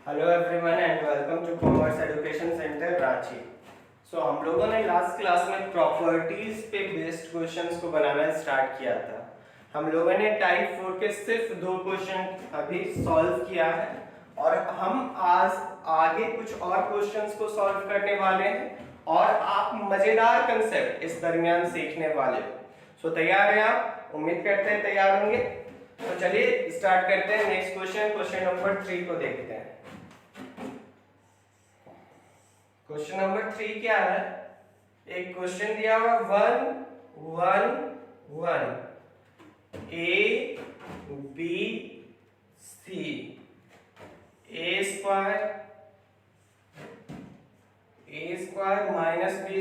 Hello everyone and welcome to commerce education centre Ranchi. हम लोगों ने लास्ट क्लास में प्रॉपर्टीज पे बेस्ड क्वेश्चंस को बनाना स्टार्ट किया था। हम लोगों ने टाइप 4 के सिर्फ 2 क्वेश्चन अभी सॉल्व किया है और हम आज आगे कुछ और क्वेश्चंस को सॉल्व करने वाले हैं और आप मजेदार कंसेप्ट इस दरमियान सीखने वाले हो। तैयार हैं आप? उम्मीद करते हैं तैयार होंगे। तो चलिए स्टार्ट करते हैं। नेक्स्ट क्वेश्चन नंबर 3 को देखते हैं। क्वेश्चन नंबर 3 क्या है? एक क्वेश्चन दिया हुआ 1 1 1 A B C A square minus B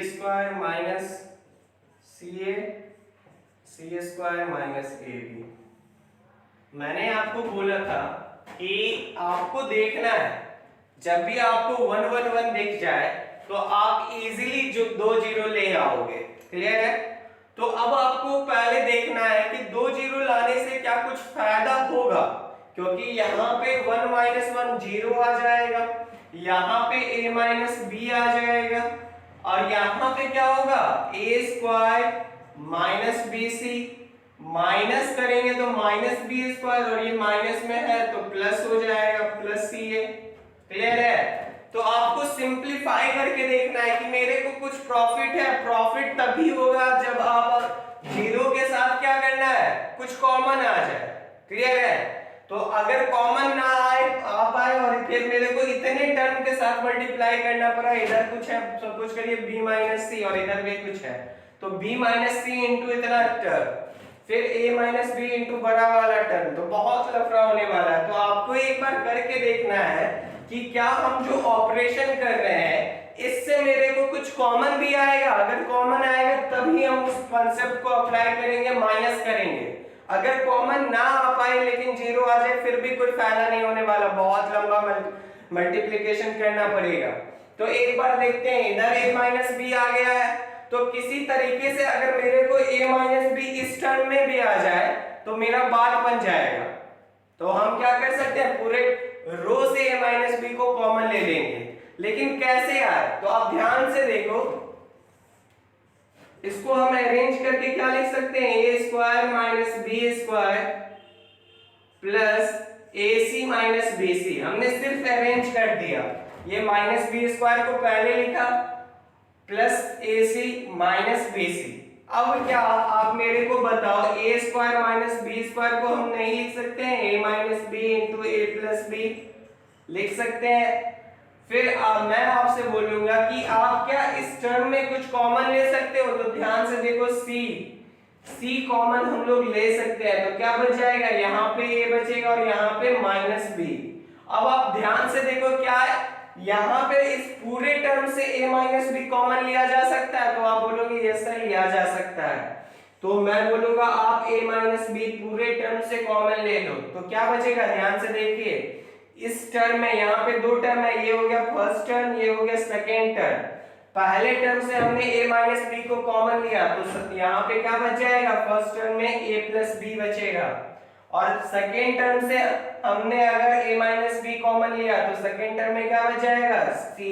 square minus C square minus A B. मैंने आपको बोला था कि आपको देखना है जब भी आपको 1 1 1 दिख जाए तो आप इजीली जो 2 जीरो ले आओगे। क्लियर है? तो अब आपको पहले देखना है कि 2 जीरो लाने से क्या कुछ फायदा होगा, क्योंकि यहाँ पे 1 माइनस 1 जीरो आ जाएगा, यहाँ पे a माइनस बी आ जाएगा और यहाँ पे क्या होगा A square minus B C. Minus करेंगे तो माइनस बी स्क्वायर और ये माइनस में है तो प्लस हो जाएगा प्लस सी ए। क्लियर है? तो आपको सिंपलीफाई करके देखना है कि मेरे को कुछ प्रॉफिट है। प्रॉफिट तभी होगा जब आप जीरो के साथ क्या करना है, कुछ कॉमन आ जाए। क्लियर है? तो अगर कॉमन ना आ पाए और फिर मेरे को इतने टर्म के साथ मल्टीप्लाई करना पड़ा, इधर कुछ है सपोज करिए b माइनस सी और इधर भी कुछ है, तो b माइनस सी इंटू इतना टर्म, फिर a माइनस बी इंटू बड़ा वाला टर्म, तो बहुत लफड़ा होने वाला है। तो आपको एक बार करके देखना है कि क्या हम जो ऑपरेशन कर रहे हैं इससे मेरे को कुछ कॉमन भी आएगा। अगर कॉमन आएगा तभी हम उस कॉन्सेप्ट को अप्लाई करेंगे, माइनस करेंगे। अगर कॉमन ना आ पाए लेकिन जीरो आ जाए फिर भी कोई फायदा नहीं होने वाला, बहुत लंबा मल्टीप्लिकेशन करना पड़ेगा। तो एक बार देखते हैं, इधर a माइनस बी आ गया है तो किसी तरीके से अगर मेरे को a माइनस बी इस टर्म में भी आ जाए तो मेरा बात बन जाएगा। तो हम क्या कर सकते हैं, पूरे रो से a माइनस बी को कॉमन ले लेंगे। लेकिन कैसे आए, तो आप ध्यान से देखो, इसको हम अरेंज करके क्या लिख सकते हैं, A square minus B square plus A C minus B C. हमने सिर्फ अरेंज कर दिया, ये माइनस बी स्क्वायर को पहले लिखा plus A C minus B C. अब क्या आप मेरे को बताओ, ए स्क्वायर माइनस बी स्क्वायर को हम नहीं लिख सकते हैं, ए minus B into A plus B लिख सकते हैं। फिर मैं आपसे बोलूंगा कि आप क्या इस टर्म में कुछ कॉमन ले सकते हो, तो ध्यान से देखो सी कॉमन हम लोग ले सकते हैं, तो क्या बच जाएगा, यहाँ पे ए बचेगा और यहाँ पे माइनस बी। अब आप ध्यान से देखो क्या यहाँ पे इस पूरे टर्म से a माइनस बी कॉमन लिया जा सकता है, तो आप बोलोगे यस सर लिया जा सकता है। तो मैं बोलूंगा आप a माइनस बी पूरे टर्म से कॉमन ले लो, तो क्या बचेगा, ध्यान से देखिए इस टर्म में यहाँ पे 2 टर्म है, ये हो गया फर्स्ट टर्म, ये हो गया सेकेंड टर्म। पहले टर्म से हमने a माइनस बी को कॉमन लिया तो यहाँ पे क्या बच जाएगा, फर्स्ट टर्म में a प्लस बी बचेगा और सेकेंड टर्म से हमने अगर a माइनस बी कॉमन लिया तो सेकेंड टर्म में क्या बच जाएगा, c।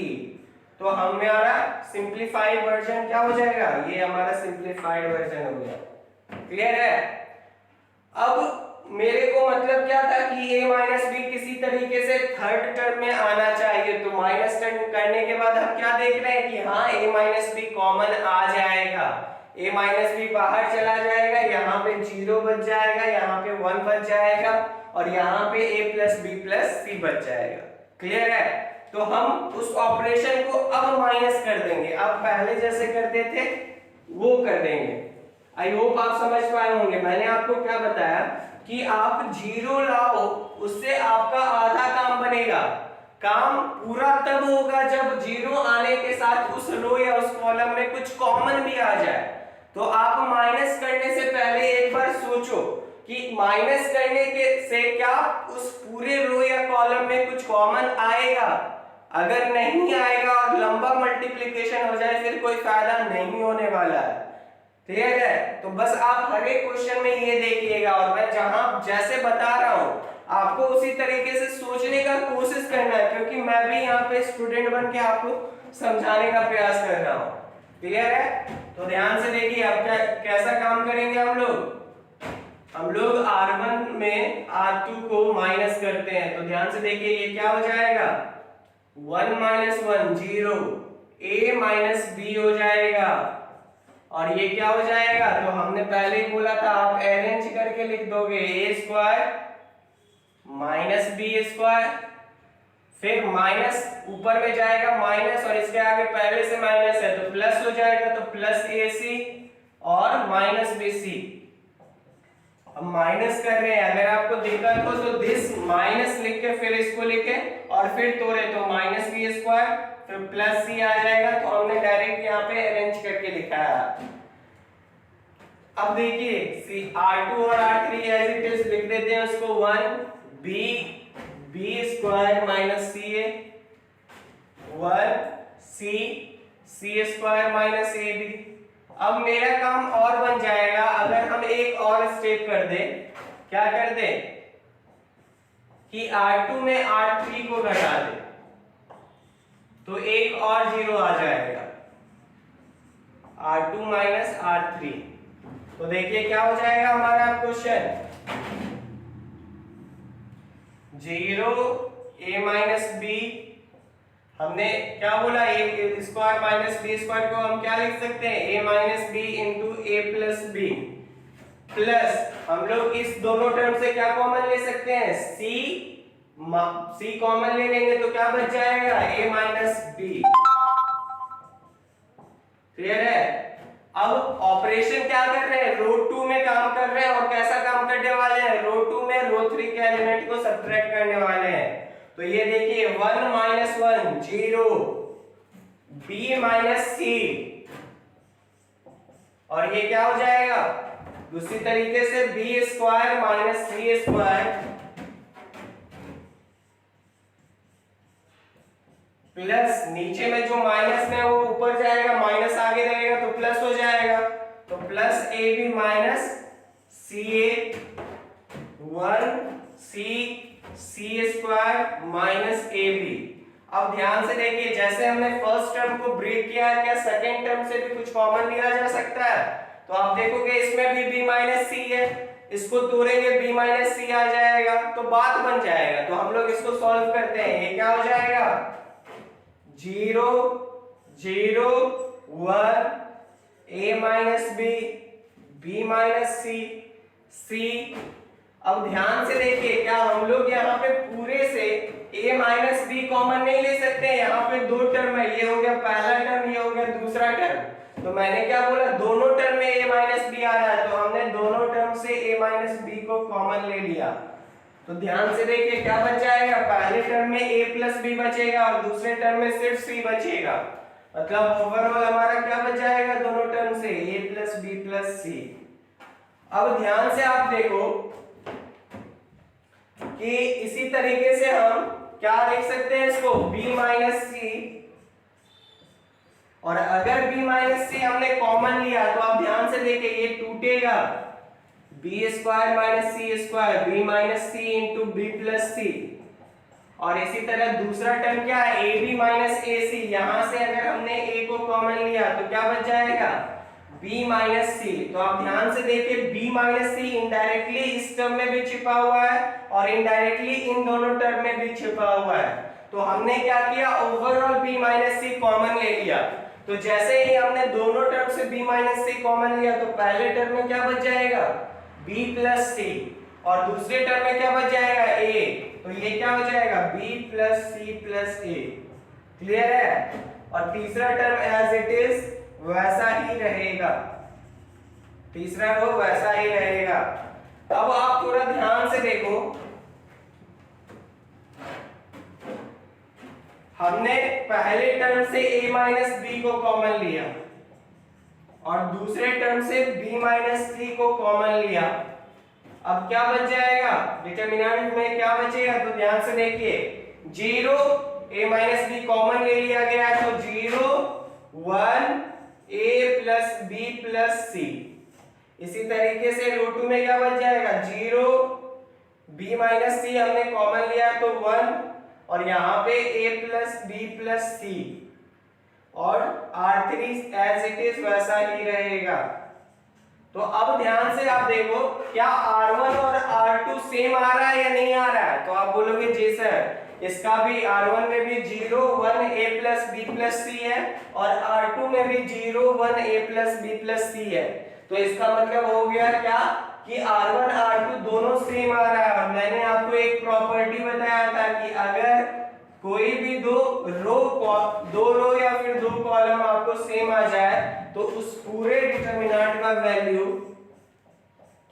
तो हमारा सिंप्लीफाइड वर्जन क्या हो जाएगा, ये हमारा सिंप्लीफाइड वर्जन हो गया। क्लियर है? अब मेरे को मतलब क्या था कि a माइनस बी किसी तरीके से थर्ड टर्म में आना चाहिए, तो माइनस टर्म करने के बाद हम क्या देख रहे हैं कि हाँ a माइनस बी कॉमन आ जाएगा, a माइनस बी बाहर चला जाएगा, यहाँ पे 0 बच जाएगा, यहाँ पे 1 बच जाएगा और यहाँ पे a प्लस बी प्लस सी बच जाएगा। क्लियर है? तो हम उस ऑपरेशन को अब माइनस कर देंगे, अब पहले जैसे करते थे वो कर देंगे। आई होप आप समझ पाए होंगे। मैंने आपको क्या बताया कि आप 0 लाओ, उससे आपका आधा काम बनेगा। काम पूरा तब होगा जब 0 आने के साथ उस रो या उस कॉलम में कुछ कॉमन भी आ जाए। तो आप माइनस करने से पहले एक बार सोचो कि माइनस करने के से क्या उस पूरे रो या कॉलम में कुछ कॉमन आएगा। अगर नहीं आएगा और लंबा मल्टीप्लिकेशन हो जाए फिर कोई फायदा नहीं होने वाला है। क्लियर है? तो बस आप हर एक क्वेश्चन में ये देखिएगा और मैं जहां जैसे बता रहा हूं आपको उसी तरीके से सोचने का कोशिश करना है, क्योंकि मैं भी यहाँ पे स्टूडेंट बन के आपको समझाने का प्रयास कर रहा हूँ। क्लियर है? तो ध्यान से देखिए अब क्या कैसा काम करेंगे हम लोग R1 में R2 को माइनस करते हैं। तो ध्यान से देखिए ये क्या हो जाएगा, 1 - 1 0, a माइनस बी हो जाएगा। और ये क्या हो जाएगा, तो हमने पहले ही बोला था आप अरेंज करके लिख दोगे, a² माइनस b², फिर माइनस ऊपर में जाएगा माइनस और इसके आगे पहले से माइनस है तो प्लस हो जाएगा, तो प्लस ac और माइनस bc। अब माइनस कर रहे हैं, अगर आपको दिक्कत हो तो दिस माइनस लिख के फिर इसको लिखे और फिर तोड़े तो माइनस b² फिर प्लस c आ जाएगा। तो हमने डायरेक्ट यहाँ पे अरेंज करके लिखा है। अब देखिए R2 और R3 एज इट इज लिख देते हैं उसको 1 b² minus ca, 1 c² minus ab। अब मेरा काम और बन जाएगा, अगर हम एक और स्टेप कर दे, क्या कर दे कि R2 में R3 को घटा दे तो एक और 0 आ जाएगा, R2 माइनस R3। तो देखिए क्या हो जाएगा हमारा क्वेश्चन, 0 a माइनस b, हमने क्या बोला a² माइनस b² को हम क्या लिख सकते हैं, a minus b into a plus b, plus हम लोग इस दोनों टर्म से क्या कॉमन ले सकते हैं, c कॉमन ले लेंगे तो क्या बच जाएगा, a माइनस b। क्लियर है? अब ऑपरेशन क्या कर रहे हैं, रो 2 में काम कर रहे हैं और कैसा काम करने वाले हैं, रो 2 में रो 3 के एलिमेंट को सब्ट्रैक्ट करने वाले हैं। तो ये देखिए 1 - 1 0, b माइनस c, और ये क्या हो जाएगा, दूसरी तरीके से b² माइनस c² प्लस नीचे में जो माइनस में वो ऊपर जाएगा, माइनस आगे रहेगा तो प्लस हो जाएगा, तो plus ab minus ca 1 c² minus ab। अब ध्यान से देखिए जैसे हमने फर्स्ट टर्म को ब्रेक किया है, क्या सेकेंड टर्म से भी कुछ कॉमन लिया जा सकता है? तो आप देखोगे इसमें भी b माइनस c है, इसको तोड़ेंगे b माइनस c आ जाएगा, तो बात बन जाएगा। तो हम लोग इसको सॉल्व करते हैं, ये क्या हो जाएगा, 0 0 1 a minus b minus c। अब ध्यान से देखिए क्या हम लोग यहाँ पे पूरे से a माइनस b कॉमन नहीं ले सकते, यहाँ पे दो टर्म है, ये हो गया पहला टर्म, ये हो गया दूसरा टर्म। तो मैंने क्या बोला, दोनों टर्म में a माइनस b आ रहा है, तो हमने दोनों टर्म से a माइनस b को कॉमन ले लिया। तो ध्यान से देखिए क्या बच जाएगा, पहले टर्म में a प्लस b बचेगा और दूसरे टर्म में सिर्फ c बचेगा, मतलब ओवरऑल हमारा क्या बच जाएगा दोनों टर्म से, a plus b plus c। अब ध्यान से आप देखो कि इसी तरीके से हम क्या लिख सकते हैं इसको, b माइनस c, और अगर b माइनस c हमने कॉमन लिया तो आप ध्यान से देखिए ये टूटेगा, b² minus c², b minus c into b plus c। और इसी तरह दूसरा टर्म क्या है, ab माइनस ac, यहां से अगर हमने a को कॉमन लिया तो क्या बच जाएगा, b माइनस c। तो आप ध्यान से देखिए b माइनस c इनडायरेक्टली इस टर्म में भी छिपा हुआ है और इनडायरेक्टली इन दोनों टर्म में भी छिपा हुआ है। तो हमने क्या किया, overall b minus c common ले लिया। तो जैसे ही हमने दोनों टर्म से b माइनस c कॉमन लिया तो पहले टर्म में क्या बच जाएगा, b प्लस c, और दूसरे टर्म में क्या बच जाएगा, a। तो ये क्या हो जाएगा, b plus c plus a। Clear है? और तीसरा टर्म एज इट इज वैसा ही रहेगा, तीसरा रो वैसा ही रहेगा। अब आप थोड़ा ध्यान से देखो, हमने पहले टर्म से a माइनस b को कॉमन लिया और दूसरे टर्म से b माइनस c को कॉमन लिया। अब क्या बच जाएगा, डिटरमिनेंट में क्या बचेगा, तो ध्यान से देखिए 0 a माइनस b कॉमन ले लिया गया तो 0 1 a plus b plus c। इसी तरीके से रो 2 में क्या बच जाएगा, 0 b माइनस सी हमने कॉमन लिया तो 1, और यहाँ पे a प्लस बी प्लस सी, और R3 एज इट इज वैसा ही रहेगा। तो अब ध्यान से आप देखो, क्या R1 और R2 सेम आ रहा है या नहीं आ रहा है? तो आप बोलोगे जी सर, इसका भी R1 में भी 0 1 a प्लस बी प्लस सी है, और R2 में भी 0 1 a प्लस बी प्लस सी है। तो इसका मतलब हो गया क्या कि R1 R2 दोनों सेम आ रहा है। और मैंने आपको एक प्रॉपर्टी बताया था कि अगर कोई भी दो रो या फिर दो कॉलम आपको सेम आ जाए तो उस पूरे डिटरमिनेंट का वैल्यू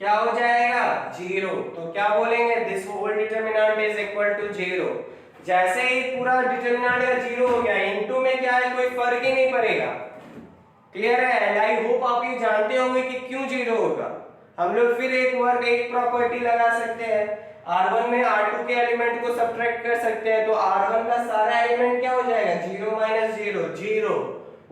क्या हो जाएगा? 0। तो क्या बोलेंगे? This whole determinant is equal to 0। जैसे ही पूरा डिटरमिनेंट का 0 हो गया, इनटू में क्या है, कोई फर्क ही नहीं पड़ेगा। क्लियर है? एंड आई होप आप ये जानते होंगे कि क्यों 0 होगा। हम लोग फिर एक प्रॉपर्टी लगा सकते हैं, R1 में R2 के एलिमेंट को सब्ट्रैक्ट कर सकते हैं, तो R1 का सारा एलिमेंट क्या हो जाएगा? 0 minus 0 0,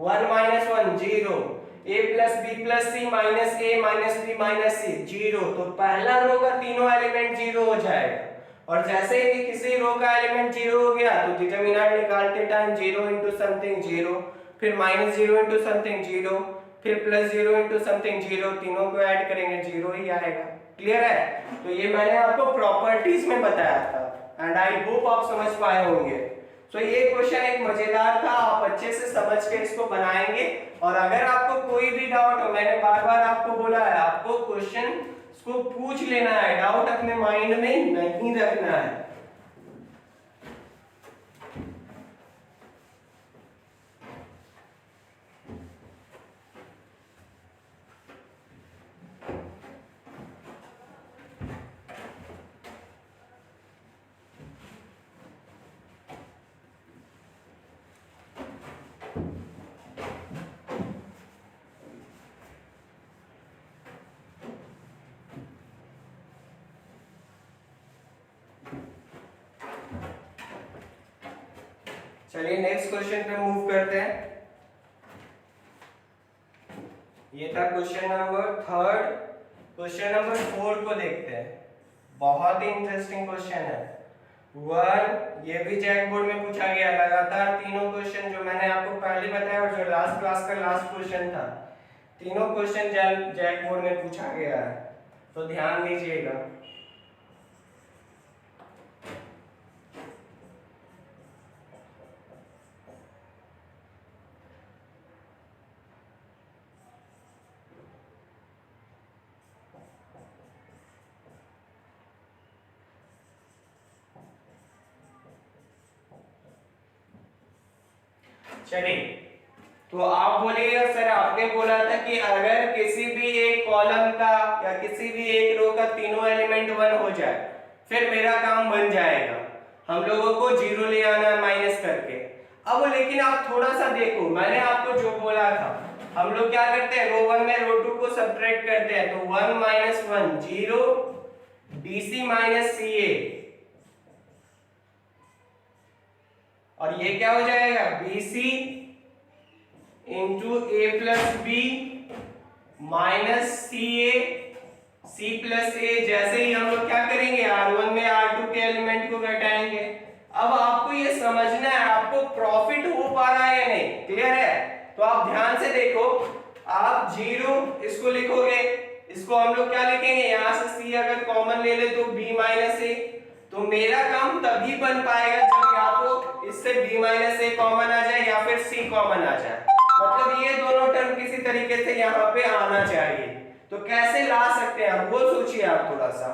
1 minus 1 0, a plus B plus C minus a minus B minus C 0। तो पहला रो का तीनों एलिमेंट 0 हो जाएगा। और जैसे ही किसी रो का एलिमेंट 0 हो गया तो डिटरमिनेंट निकालते टाइम 0 इंटू समथिंग 0, फिर माइनस 0 इंटू समथिंग 0, फिर प्लस 0 इंटू समथिंग 0, तीनों को ऐड करेंगे 0 ही आएगा। क्लियर है? तो ये मैंने आपको प्रॉपर्टीज में बताया था एंड आई होप आप समझ पाए होंगे। तो ये क्वेश्चन एक मजेदार था, आप अच्छे से समझ के इसको बनाएंगे। और अगर आपको कोई भी डाउट हो, मैंने बार बार आपको बोला है, आपको क्वेश्चन को पूछ लेना है, डाउट अपने माइंड में नहीं रखना है। चलिए नेक्स्ट क्वेश्चन पे मूव करते हैं। ये था क्वेश्चन नंबर 3। क्वेश्चन नंबर 4 को देखते हैं। बहुत ही इंटरेस्टिंग क्वेश्चन है। 1 ये भी जैक बोर्ड में पूछा गया। लगातार तीनों क्वेश्चन जो मैंने आपको पहले बताया और जो लास्ट क्लास का लास्ट क्वेश्चन था, तीनों क्वेश्चन जैक बोर्ड में पूछा गया है, तो ध्यान दीजिएगा। चलिए, तो आप बोलिएगा सर आपने बोला था कि अगर किसी भी एक कॉलम का या किसी भी एक रो का तीनों एलिमेंट 1 हो जाए फिर मेरा काम बन जाएगा। हम लोगों को 0 ले आना है माइनस करके। अब लेकिन आप थोड़ा सा देखो, मैंने आपको जो बोला था, हम लोग क्या करते हैं, रो 1 में रो 2 को सब्ट्रैक्ट करते हैं, तो 1 माइनस 1 0, BC माइनस CA, और ये क्या हो जाएगा, BC into A plus B minus C plus A। जैसे ही हम लोग क्या करेंगे, R1 में R2 के एलिमेंट को घटाएंगे। अब आपको ये समझना है आपको प्रॉफिट हो पा रहा है या नहीं। क्लियर है? तो आप ध्यान से देखो, आप 0 इसको लिखोगे, इसको हम लोग क्या लिखेंगे, यहां से C अगर कॉमन ले ले तो B माइनस A। तो मेरा काम तभी बन पाएगा जब या तो इससे B माइनस A कॉमन आ जाए या फिर C कॉमन आ जाए। मतलब ये दोनों टर्म किसी तरीके से यहाँ पे आना चाहिए। तो कैसे ला सकते हैं वो सोचिए आप थोड़ा सा।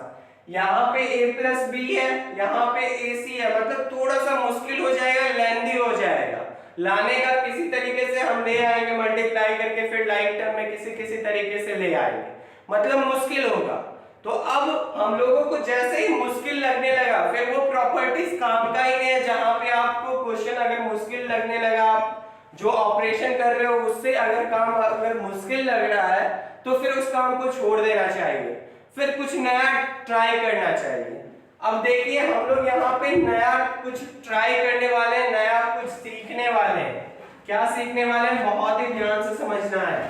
यहाँ पे A प्लस बी है, यहाँ पे AC है, मतलब थोड़ा सा मुश्किल हो जाएगा, लेंदी हो जाएगा लाने का। किसी तरीके से हम ले आएंगे मल्टीप्लाई करके, फिर लाइक टर्म में किसी तरीके से ले आएंगे, मतलब मुश्किल होगा। तो अब हम लोगों को जैसे ही मुश्किल लगने लगा, फिर वो प्रॉपर्टीज काम का ही नहीं है। जहां पे आपको क्वेश्चन अगर मुश्किल लगने लगा, आप जो ऑपरेशन कर रहे हो उससे अगर काम अगर मुश्किल लग रहा है तो फिर उस काम को छोड़ देना चाहिए, फिर कुछ नया ट्राई करना चाहिए। अब देखिए हम लोग यहाँ पे नया कुछ ट्राई करने वाले हैं, नया कुछ सीखने वाले हैं। क्या सीखने वाले हैं, बहुत ही ध्यान से समझना है।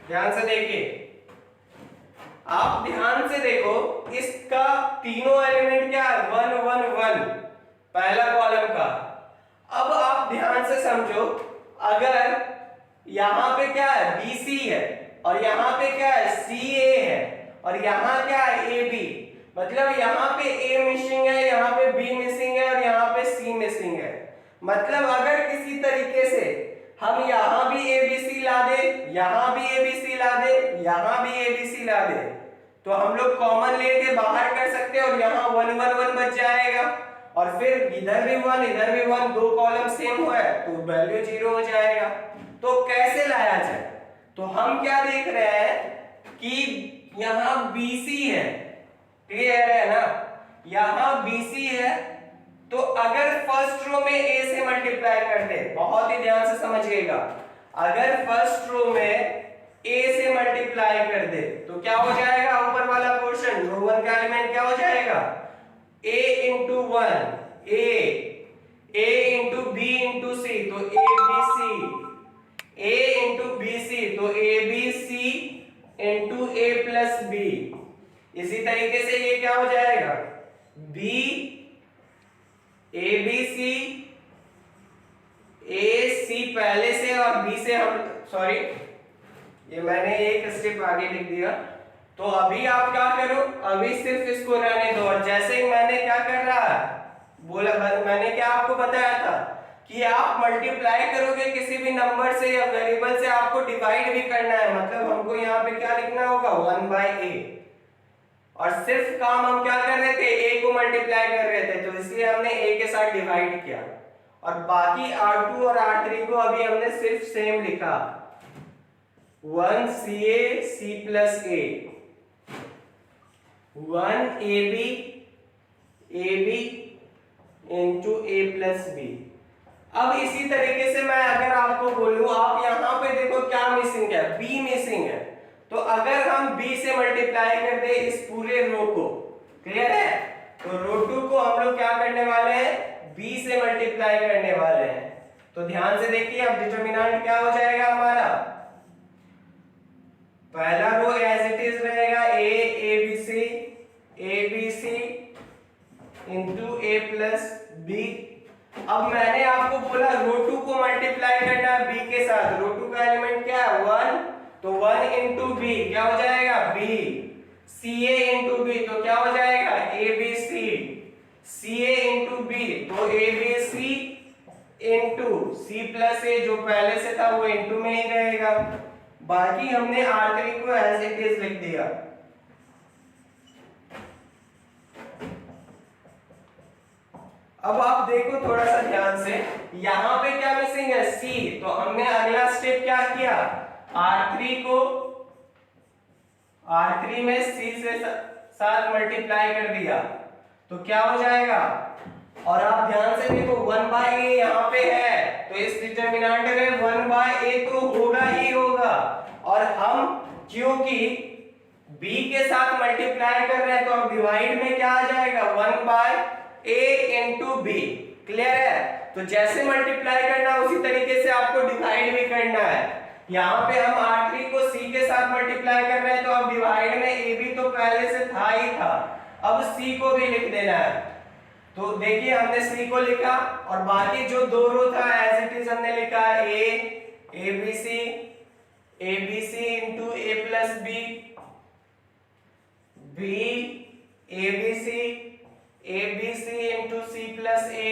ध्यान से देखिए, आप ध्यान से देखो, इसका तीनों पहला कॉलम का। अब आप ध्यान से समझो, अगर यहां पे क्या है, BC है, और यहां पे क्या है, CA है, और यहां क्या है, AB, मतलब यहां पे A मिसिंग है, यहां पे B मिसिंग है, और यहां पे C मिसिंग है। मतलब अगर किसी तरीके से हम यहां भी ABC ला दे, यहां भी ABC ला दे, यहां भी ABC ला दे, तो हम लोग कॉमन लेके बाहर कर सकते हैं, और यहाँ 1 1 1 बच जाएगा, और फिर इधर भी 1 इधर भी 1, दो कॉलम सेम हुआ है तो वैल्यू 0 हो जाएगा। तो कैसे लाया जाए? तो हम क्या देख रहे हैं कि यहाँ BC है, क्लियर है ना, यहाँ BC है, तो अगर फर्स्ट रो में A से मल्टीप्लाई कर दे, बहुत ही ध्यान से समझिएगा, अगर फर्स्ट रो में A से मल्टीप्लाई कर दे तो क्या हो जाएगा, ऊपर वाला पोर्शन रो 1 का एलिमेंट क्या हो जाएगा, A into 1 A into B into C तो ABC, A इंटू BC तो ABC into A plus B। इसी तरीके से ये क्या हो जाएगा, B ABC AC पहले से और B से हम सॉरी ये मैंने एक स्टेप आगे लिख दिया। तो अभी आप क्या करो, अभी सिर्फ इसको रहने दो, और जैसे ही मैंने क्या कर रहा बोला, मैंने क्या आपको बताया था कि आप मल्टीप्लाई करोगे किसी भी नंबर से या वेरिएबल से, आपको डिवाइड भी करना है, मतलब हमको यहाँ पे क्या लिखना होगा, 1/a, और सिर्फ काम हम क्या कर रहे थे, a को मल्टीप्लाई कर रहे थे, तो इसलिए हमने a के साथ डिवाइड किया, और बाकी R2 और R3 को अभी हमने सिर्फ सेम लिखा, 1CA C plus A, 1AB AB into A plus B। अब इसी तरीके से मैं अगर आपको बोलूं, आप यहाँ पे देखो क्या मिसिंग है, B मिसिंग है, तो अगर हम B से मल्टीप्लाई कर दे इस पूरे रो को, क्लियर है, तो रो 2 को हम लोग क्या करने वाले हैं, B से मल्टीप्लाई करने वाले हैं। तो ध्यान से देखिए, अब डिटरमिनेंट क्या हो जाएगा हमारा, पहला रो एज इट इज रहेगा ABC into A plus B। अब मैंने आपको बोला रो 2 को मल्टीप्लाई करना है B के साथ, रो 2 का एलिमेंट क्या है, 1, तो 1 इंटू B क्या हो जाएगा, B, CA इंटू B तो क्या हो जाएगा, ABC, CA इंटू B तो ABC into C plus A, जो पहले से था वो इंटू में ही रहेगा, बाकी हमने R3 को एज इट इज लिख दिया। अब आप देखो थोड़ा सा ध्यान से, यहां पे क्या मिसिंग है, C, तो हमने अगला स्टेप क्या किया, R3 में C से साथ मल्टीप्लाई कर दिया, तो क्या हो जाएगा, और आप ध्यान से देखो 1/a यहाँ पे है, तो इस डिटरमिनेंट में 1/a तो होगा ही होगा, और हम क्योंकि b के साथ मल्टीप्लाई कर रहे हैं तो अब डिवाइड में क्या आ जाएगा, 1/a इंटू b, क्लियर है। तो जैसे मल्टीप्लाई करना उसी तरीके से आपको डिवाइड भी करना है। यहाँ पे हम R3 को C के साथ मल्टीप्लाई कर रहे हैं, तो अब डिवाइड में AB तो पहले से था ही था, अब C को भी लिख देना है। तो देखिए हमने C को लिखा, और बाकी जो दो रो था एज इट इज हमने लिखा ABC into A plus B, B ABC into C plus A।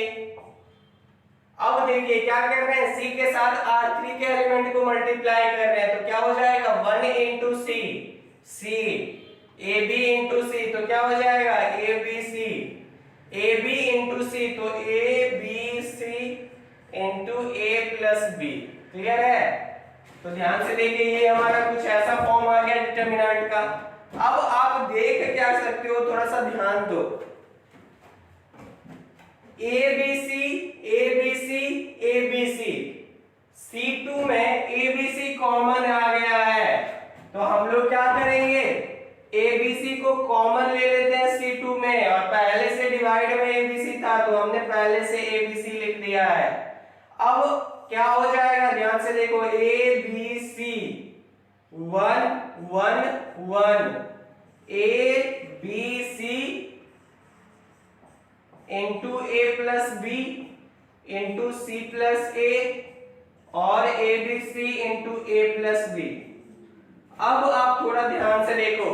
अब देखिए क्या कर रहे हैं, C के साथ R3 के एलिमेंट को मल्टीप्लाई कर रहे हैं, तो क्या हो जाएगा, 1 into C AB into C तो क्या हो जाएगा, ABC AB इंटू C तो ABC into A plus B, clear है। तो ध्यान से देखिए, ये हमारा कुछ ऐसा फॉर्म आ गया डिटरमिनेंट का। अब आप देख क्या सकते हो, थोड़ा सा ध्यान दो, ABC C2 में ABC कॉमन आ गया है, तो हम लोग क्या करेंगे, ABC को कॉमन ले लेते हैं C2 में, और पहले से डिवाइड में ABC था तो हमने पहले से ABC लिख दिया है। अब क्या हो जाएगा, ध्यान से देखो, ABC 1 1 1 ABC into A plus B into C plus A और A B C into A plus B. अब आप थोड़ा ध्यान से देखो,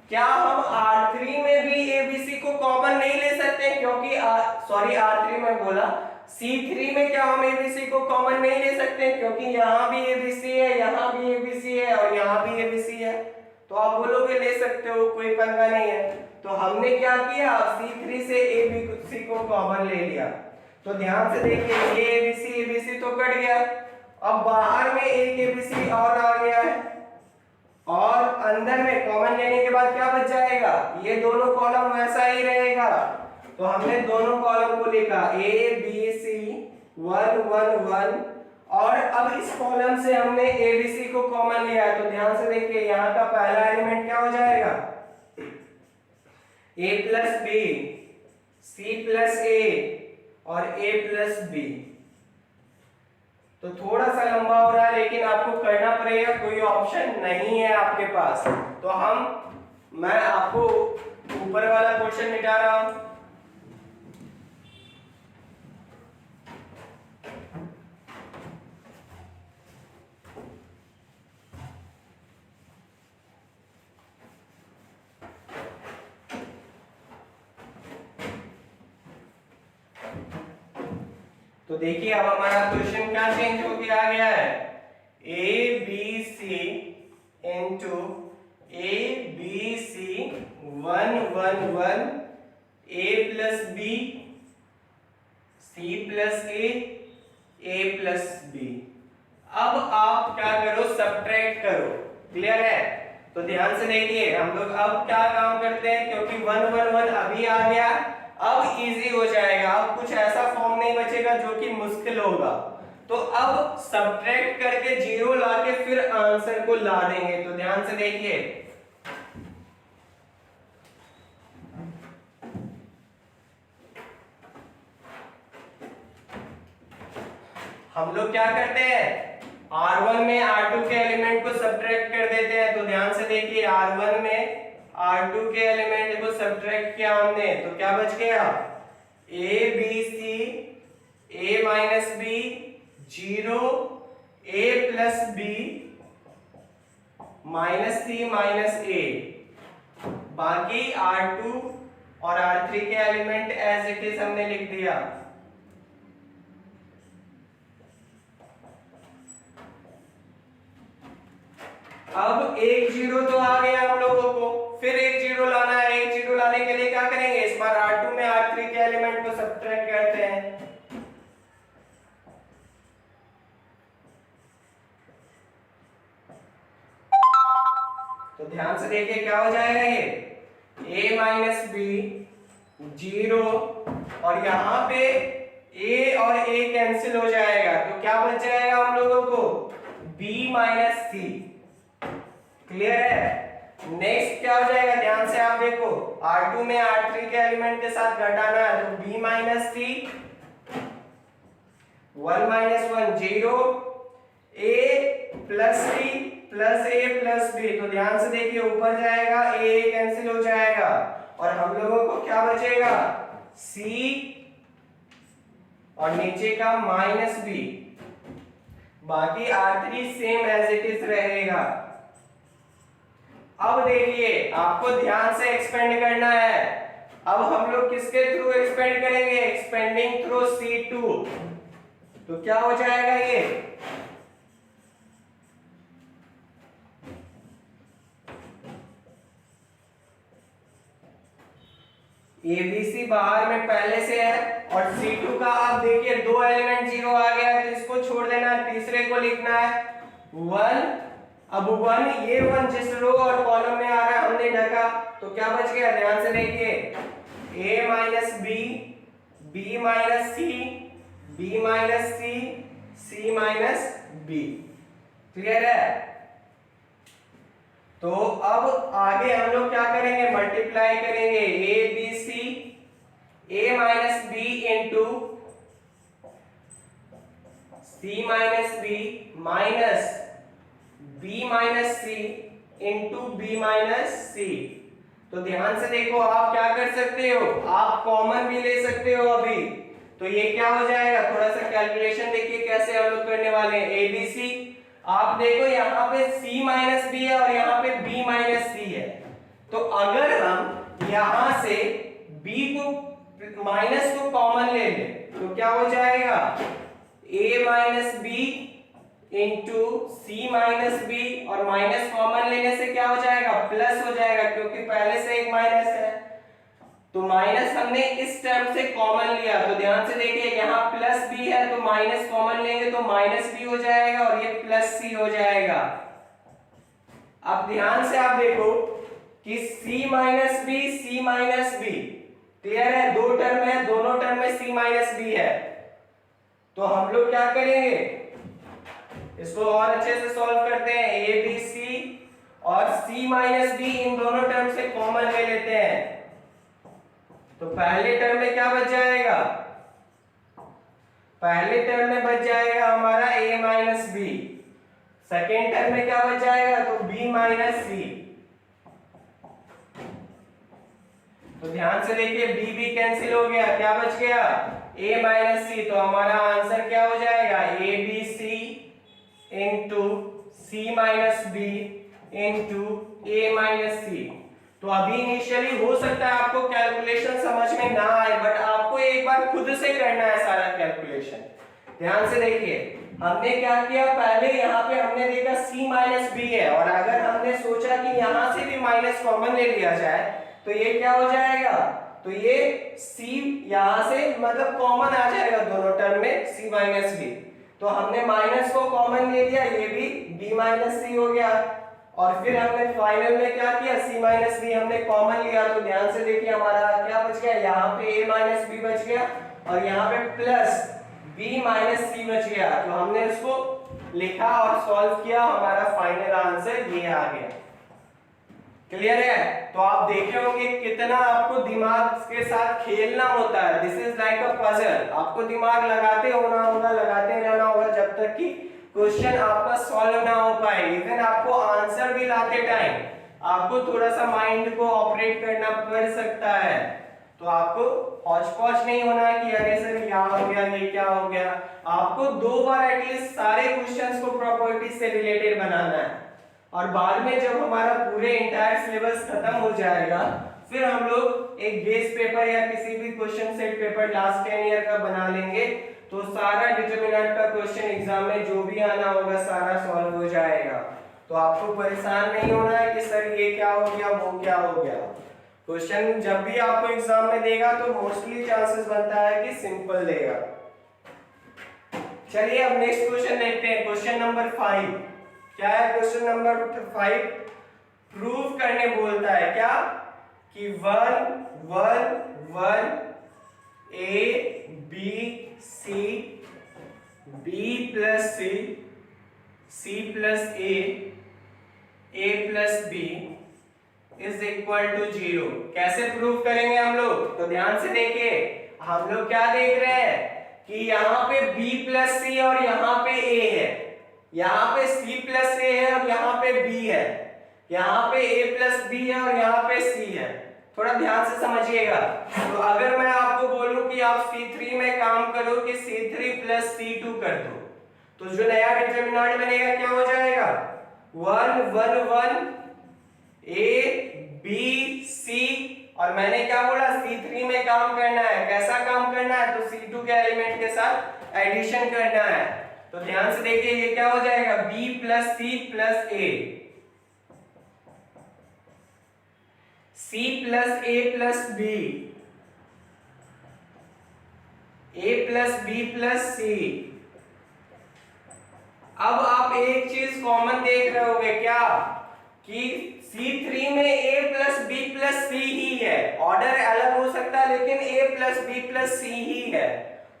क्या हम R3 में भी ABC को कॉमन नहीं ले सकते? क्योंकि R3 में बोला, C3 में क्या हम ABC को कॉमन नहीं ले सकते? क्योंकि यहाँ भी ABC है, यहाँ भी ABC है और यहाँ भी ABC है। तो आप बोलोगे ले सकते हो, कोई पंगा नहीं है। तो हमने क्या किया, C3 से ABC को कॉमन ले लिया। तो ध्यान से देखिए, ये ABC तो कट गया। अब बाहर में एक ABC और आ गया है और अंदर में कॉमन लेने के बाद क्या बच जाएगा, ये दोनों कॉलम वैसा ही रहेगा। तो हमने दोनों कॉलम को लिखा A B C 1 1 1 और अब इस कॉलम से हमने ABC को कॉमन लिया है। तो ध्यान से देखिए, यहाँ का पहला एलिमेंट क्या हो जाएगा, A plus B, C plus A और A प्लस B। तो थोड़ा सा लंबा हो रहा है लेकिन आपको करना पड़ेगा, कोई ऑप्शन नहीं है आपके पास। तो मैं आपको ऊपर वाला क्वेश्चन मिटा रहा हूं। तो देखिए, अब हमारा क्वेश्चन क्या चेंज हो के आ गया है, A B C into A B C 1 1 1 A plus B C plus A plus B. अब आप क्या करो, सब्ट्रैक्ट करो। क्लियर है? तो ध्यान से देखिए, हम लोग अब क्या काम करते हैं, क्योंकि 1 1 1 अभी आ गया, अब इजी हो जाएगा। अब कुछ ऐसा फॉर्म नहीं बचेगा जो कि मुश्किल होगा। तो अब सब्ट्रैक्ट करके जीरो लाके फिर आंसर को ला देंगे। तो ध्यान से देखिए, हम लोग क्या करते हैं, R1 में R2 के एलिमेंट को सब्ट्रैक्ट कर देते हैं। तो ध्यान से देखिए, R1 में R2 के एलिमेंट को सब्ट्रैक्ट किया हमने, तो क्या बच गया, A B C A minus B 0 A plus B minus C minus A। बाकी R2 और R3 के एलिमेंट एज इट इज हमने लिख दिया। अब एक जीरो तो आ गया हम लोगों को, फिर एक जीरो लाना है। एक जीरो लाने के लिए क्या करेंगे, इस बार R2 में R3 के एलिमेंट को सब्ट्रैक्ट करते हैं। तो ध्यान से देखिए, क्या हो जाएगा, ये A माइनस B 0 और यहाँ पे A और A कैंसिल हो जाएगा। तो क्या बच जाएगा हम लोगों को, B माइनस C। क्लियर है? नेक्स्ट क्या हो जाएगा, ध्यान से आप देखो, R2 में R3 के एलिमेंट के साथ घटाना है। तो B minus C 1 minus 1 0 A plus C plus A plus B। तो ध्यान से देखिए, ऊपर जाएगा A कैंसिल हो जाएगा और हम लोगों को क्या बचेगा, C और नीचे का माइनस B। बाकी R3 same as it is रहेगा। अब देखिए, आपको ध्यान से एक्सपेंड करना है। अब हम लोग किसके थ्रू एक्सपेंड करेंगे, एक्सपेंडिंग थ्रू C2। तो क्या हो जाएगा, ये ABC बाहर में पहले से है और C2 का आप देखिए दो एलिमेंट जीरो आ गया है, तो इसको छोड़ देना है, तीसरे को लिखना है 1। अब 1, ये 1 जिस रो और कॉलम में आ रहा है हमने ढका, तो क्या बच गया, ध्यान से देखिए, A minus B B minus C B minus C C minus B। Clear है? तो अब आगे हम लोग क्या करेंगे, मल्टीप्लाई करेंगे A B C A minus B into C minus B minus B minus C into B minus C। तो ध्यान से देखो, आप क्या कर सकते हो, आप कॉमन भी ले सकते हो अभी। तो ये क्या हो जाएगा, थोड़ा सा कैलकुलेशन देखिए कैसे हम लोग करने वाले हैं। ABC, आप देखो यहाँ पे C माइनस बी है और यहाँ पे B माइनस सी है। तो अगर हम यहाँ से B को माइनस को कॉमन ले ले तो क्या हो जाएगा, A minus B into C minus B, और माइनस कॉमन लेने से क्या हो जाएगा, प्लस हो जाएगा, क्योंकि पहले से एक माइनस है। तो माइनस हमने इस टर्म से कॉमन लिया, तो ध्यान से देखिए यहाँ प्लस बी है तो माइनस कॉमन लेंगे तो माइनस बी हो जाएगा और ये प्लस सी हो जाएगा। अब ध्यान से आप देखो कि c माइनस बी, क्लियर है, दो टर्म है, दोनों टर्म में c माइनस बी है। तो हम लोग क्या करेंगे, इसको और अच्छे से सॉल्व करते हैं। a b c और c माइनस बी इन दोनों टर्म से कॉमन ले लेते हैं। तो पहले टर्म में क्या बच जाएगा, पहले टर्म में बच जाएगा हमारा a minus B, second term में क्या बच जाएगा, तो b माइनस सी। तो ध्यान से देखिए b भी कैंसिल हो गया, क्या बच गया, a माइनस सी। तो हमारा आंसर क्या हो जाएगा, a b c into c minus B into a minus C. तो अभी इनिशियली हो सकता है आपको कैलकुलेशन समझ में ना आए, बट आपको एक बार खुद से करना है सारा कैलकुलेशन। ध्यान से देखिए, हमने क्या किया, पहले यहाँ पे हमने देखा c माइनस बी है, और अगर हमने सोचा कि यहाँ से भी माइनस कॉमन ले लिया जाए तो ये क्या हो जाएगा, तो ये c यहाँ से मतलब कॉमन आ जाएगा दोनों टर्म में c माइनस बी। तो हमने माइनस को कॉमन ले लिया, ये भी b माइनस सी हो गया, और फिर हमने फाइनल में क्या किया, c माइनस बी हमने कॉमन लिया। तो ध्यान से देखिए हमारा क्या बच गया, यहाँ पे a माइनस बी बच गया और यहाँ पे प्लस b माइनस सी बच गया। तो हमने इसको लिखा और सॉल्व किया, हमारा फाइनल आंसर ये आ गया। क्लियर है। तो आप देखे होंगे कितना आपको दिमाग के साथ खेलना होता है। This is like a puzzle, आपको दिमाग लगाते होना होगा, लगाते रहना होगा जब तक कि क्वेश्चन आपका सॉल्व ना हो पाए। इवन आपको आंसर भी लाते टाइम आपको थोड़ा सा माइंड को ऑपरेट करना पड़ सकता है। तो आपको हौच पौच नहीं होना है कि अरे सर क्या हो गया, ये क्या हो गया। आपको दो बार एटलीस्ट सारे क्वेश्चंस को प्रॉपर्टी से रिलेटेड बनाना है, और बाद में जब हमारा पूरे इंटायर सिलेबस खत्म हो जाएगा फिर हम लोग एक बेस पेपर या किसी भी question set paper last 10 year का बना लेंगे। तो सारा डिटरमिनेंट का क्वेश्चन एग्जाम में जो भी आना होगा सारा सॉल्व हो जाएगा। तो आपको परेशान नहीं होना है कि सर ये क्या हो गया, वो क्या हो गया। क्वेश्चन जब भी आपको एग्जाम में देगा तो मोस्टली चांसेस बनता है कि सिंपल देगा। चलिए अब नेक्स्ट क्वेश्चन देखते हैं, क्वेश्चन नंबर 5। क्या है क्वेश्चन नंबर 5? प्रूव करने बोलता है क्या कि 1 1 1 a b c b plus c plus a plus b is equal to 0। कैसे प्रूव करेंगे हम लोग? तो ध्यान से देखिए, हम लोग क्या देख रहे हैं कि यहाँ पे b प्लस सी और यहाँ पे a है, यहाँ पे c प्लस a है और यहाँ पे b है, यहाँ पे a प्लस b है और यहाँ पे c है। थोड़ा ध्यान से समझिएगा। तो अगर मैं आपको बोलूं कि आप C3 में काम करो कि C3 प्लस C2 कर दो, तो जो नया डिटरमिनेंट बनेगा क्या हो जाएगा? 1 1 1 A B C, और मैंने क्या बोला C3 में काम करना है। कैसा काम करना है? तो C2 के एलिमेंट के साथ एडिशन करना है। तो ध्यान से देखिए ये क्या हो जाएगा? B plus C plus A, C plus A plus B, A plus B plus C। अब आप एक चीज कॉमन देख रहे होंगे क्या कि C3 में A plus B plus C ही है। ऑर्डर अलग हो सकता है लेकिन A plus B plus C ही है।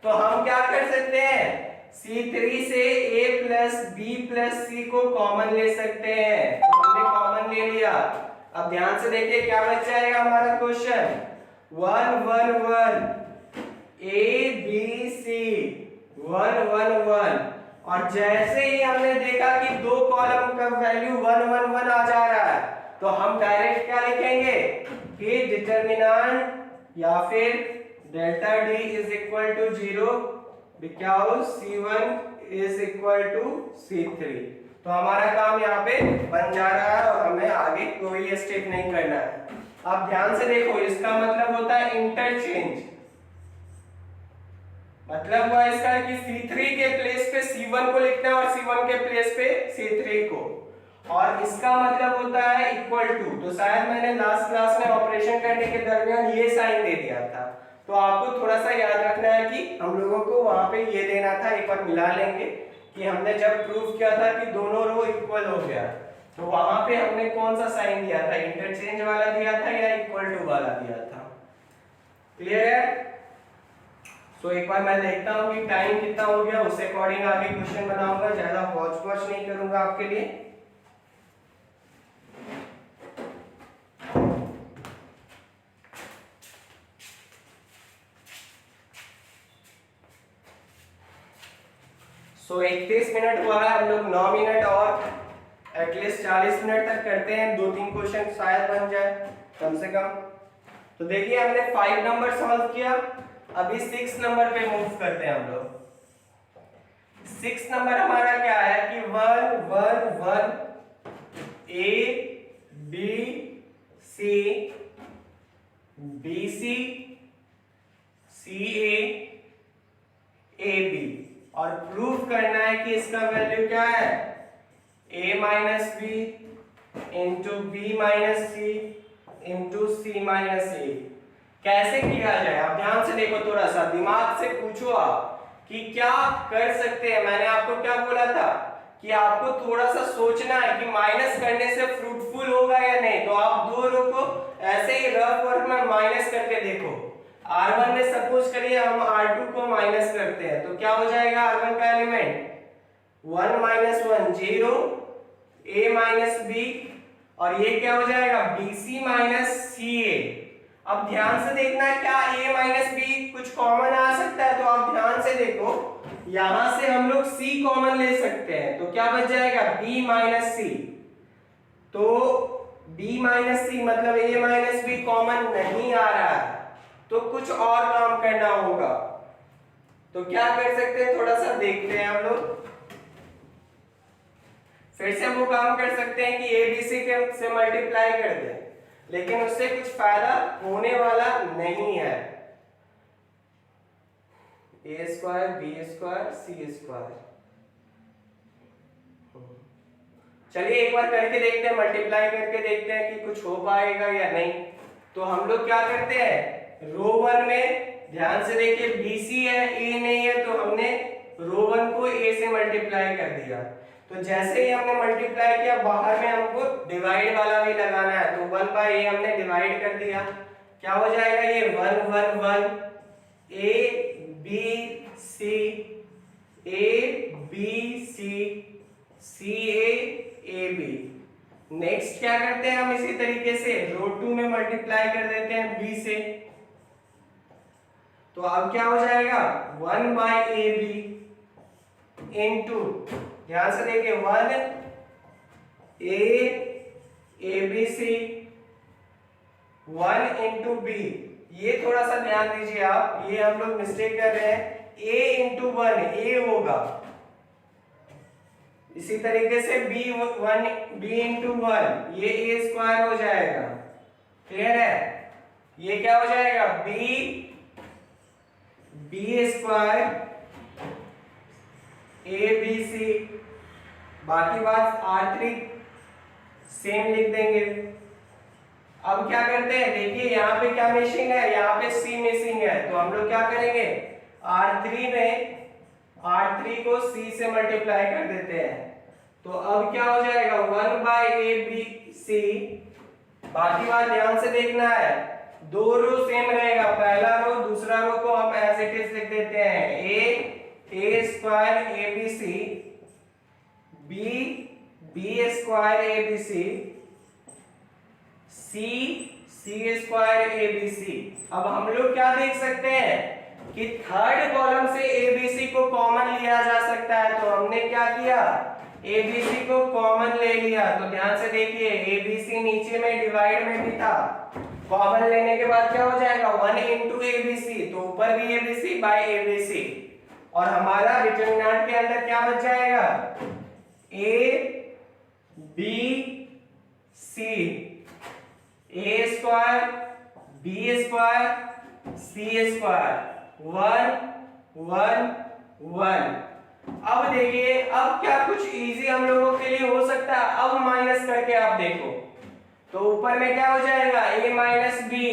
तो हम क्या कर सकते हैं? C3 से A plus B plus C को कॉमन ले सकते हैं। तो हमने कॉमन ले लिया। अब ध्यान से देखिए क्या बच जाएगा हमारा क्वेश्चन? 1 1 1 A B C 1 1 1, और जैसे ही हमने देखा कि दो कॉलम का वैल्यू 1 1 1 आ जा रहा है, तो हम डायरेक्ट क्या लिखेंगे कि डिटर्मिनेंट या फिर delta D is equal to 0 because C1 is equal to C3। तो हमारा काम यहाँ पे बन जा रहा है और हमें आगे कोई स्टेप नहीं करना है। अब ध्यान से देखो, इसका मतलब होता है इंटरचेंज। मतलब हुआ इसका कि C3 के प्लेस पे C1 को लिखना है और C1 के प्लेस पे C3 को, और इसका मतलब होता है इक्वल टू। तो शायद मैंने लास्ट क्लास में ऑपरेशन करने के दरमियान ये साइन दे दिया था, तो आपको थोड़ा सा याद रखना है कि हम लोगों को वहां पे ये देना था। एक बार मिला लेंगे कि हमने जब प्रूफ किया था कि दोनों रो इक्वल हो गया, तो वहां पे हमने कौन सा साइन दिया था, इंटरचेंज वाला दिया था या इक्वल टू वाला दिया था। क्लियर है? सो एक बार मैं देखता हूं कि टाइम कितना हो गया, उस अकॉर्डिंग आगे क्वेश्चन बनाऊंगा, ज्यादा वॉच नहीं करूंगा आपके लिए। सो 31 मिनट हुआ है, हम लोग 9 मिनट और एटलीस्ट 40 मिनट तक करते हैं, 2-3 क्वेश्चन शायद बन जाए कम से कम। तो देखिए हमने 5 नंबर सॉल्व किया, अभी 6 नंबर पे मूव करते हैं हम लोग। 6 नंबर हमारा क्या है कि 1 1 1 A B C B C C A A B, और प्रूफ करना है कि इसका वैल्यू क्या है a minus B into B minus C into C minus A. कैसे किया जाए, आप ध्यान से देखो, थोड़ा सा दिमाग से पूछो आप कि क्या कर सकते हैं। मैंने आपको क्या बोला था कि आपको थोड़ा सा सोचना है कि माइनस करने से फ्रूटफुल होगा या नहीं। तो आप दो रो को ऐसे ही रफ वर्क में माइनस करके देखो। R1 में सपोज करिए हम R2 को माइनस करते हैं, तो क्या हो जाएगा R1 का element 1 minus 1 0 A minus B, और ये क्या हो जाएगा BC माइनस CA। अब ध्यान से देखना क्या A माइनस बी कुछ कॉमन आ सकता है, तो आप ध्यान से देखो, यहां से हम लोग C कॉमन ले सकते हैं, तो क्या बच जाएगा B माइनस सी। तो B माइनस सी मतलब A माइनस बी कॉमन नहीं आ रहा है, तो कुछ और काम करना होगा। तो क्या कर सकते हैं, थोड़ा सा देखते हैं हम लोग। फिर से हम वो काम कर सकते हैं कि ABC के से मल्टीप्लाई कर दें, लेकिन उससे कुछ फायदा होने वाला नहीं है। A square B square C square, चलिए एक बार करके देखते हैं, मल्टीप्लाई करके देखते हैं कि कुछ हो पाएगा या नहीं। तो हम लोग क्या करते हैं, रो 1 में ध्यान से देखिए BC है A नहीं है, तो हमने रो 1 को A से मल्टीप्लाई कर दिया। तो जैसे ही हमने मल्टीप्लाई किया, बाहर में हमको डिवाइड वाला भी लगाना है, तो 1 बाय A हमने डिवाइड कर दिया। क्या हो जाएगा ये 1 1 1 A B C A B C C A A B। Next क्या करते हैं हम, इसी तरीके से रो 2 में मल्टीप्लाई कर देते हैं B से। तो अब क्या हो जाएगा 1 बाय ए बी इंटू, ध्यान से देखिए 1 A B C 1 into B. ये थोड़ा सा ध्यान दीजिए आप, ये हम लोग मिस्टेक कर रहे हैं, a इंटू 1 ए होगा, इसी तरीके से b इंटू 1 ये a स्क्वायर हो जाएगा। क्लियर है? ये क्या हो जाएगा b square A B C, बाकी बात R3 सेम लिख देंगे। अब क्या करते हैं, देखिए यहाँ पे क्या मिसिंग है, यहाँ पे C मिसिंग है, तो हम लोग क्या करेंगे R3 में R3 को C से मल्टीप्लाई कर देते हैं। तो अब क्या हो जाएगा 1 बाय ए बी सी, बाकी बात ध्यान से देखना है, दो रो सेम रहेगा, पहला रो दूसरा रो को हम एज इट इज लिख देते हैं A square A B C B square A B C C square A B C. अब हम लोग क्या देख सकते हैं कि थर्ड कॉलम से ए बी सी को कॉमन लिया जा सकता है, तो हमने क्या किया ABC को कॉमन ले लिया, तो ध्यान से देखिए ABC नीचे में डिवाइड में भी था, कॉमन लेने के बाद क्या हो जाएगा 1 into ABC, तो ऊपर भी ABC बाय ABC, और हमारा डिटरमिनेंट के अंदर क्या बच जाएगा ABC, A square B square C square 1 1 1। अब देखिए अब क्या कुछ इजी हम लोगों के लिए हो सकता है, अब माइनस करके आप देखो तो ऊपर में क्या हो जाएगा a minus B,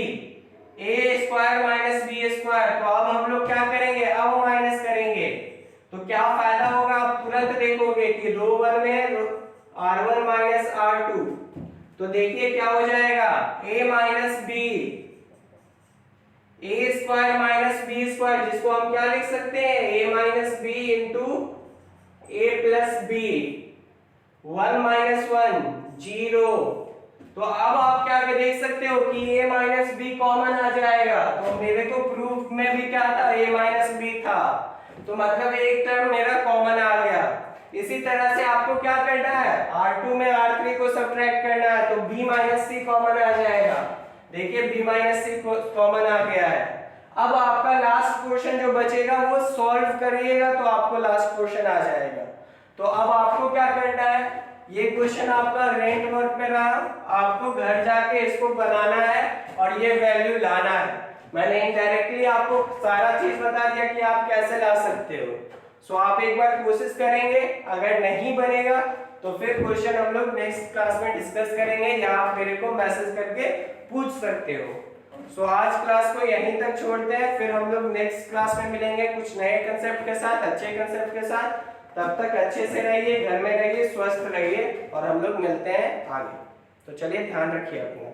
A square minus B square. तो अब हम लोग क्या करेंगे, अब माइनस करेंगे तो क्या फायदा होगा, आप तुरंत देखोगे कि रो 1 में r1 माइनस r2, तो देखिए क्या हो जाएगा a minus B, A square minus B square, जिसको हम क्या लिख सकते हैं a minus B into A plus B, 1 minus 1 0। तो अब आप क्या देख सकते हो कि a माइनस बी कॉमन आ जाएगा, तो मेरे को प्रूफ में भी क्या था a माइनस बी था, तो मतलब एक टर्म मेरा कॉमन आ गया। इसी तरह से आपको क्या करना है r2 में r3 को सब्ट्रैक्ट करना है, तो b माइनस सी कॉमन आ जाएगा, देखिए b माइनस सी कॉमन आ गया है। अब आपका लास्ट क्वेश्चन जो बचेगा वो सॉल्व करिएगा तो आपको लास्ट क्वेश्चन आ जाएगा। तो अब आपको क्या करना है, ये क्वेश्चन आपका रेंट वर्क में रहा, आपको घर जाके इसको बनाना है और ये वैल्यू लाना है। मैंने इनडायरेक्टली आपको सारा चीज बता दिया कि आप कैसे ला सकते हो। सो आप एक बार कोशिश करेंगे, अगर नहीं बनेगा तो फिर क्वेश्चन हम लोग नेक्स्ट क्लास में डिस्कस करेंगे या आप मेरे को मैसेज करके पूछ सकते हो। सो आज क्लास को यहीं तक छोड़ते हैं, फिर हम लोग नेक्स्ट क्लास में मिलेंगे कुछ नए कंसेप्ट के साथ, अच्छे कंसेप्ट के साथ। तब तक अच्छे से रहिए, घर में रहिए, स्वस्थ रहिए और हम लोग मिलते हैं आगे। तो चलिए ध्यान रखिए अपना।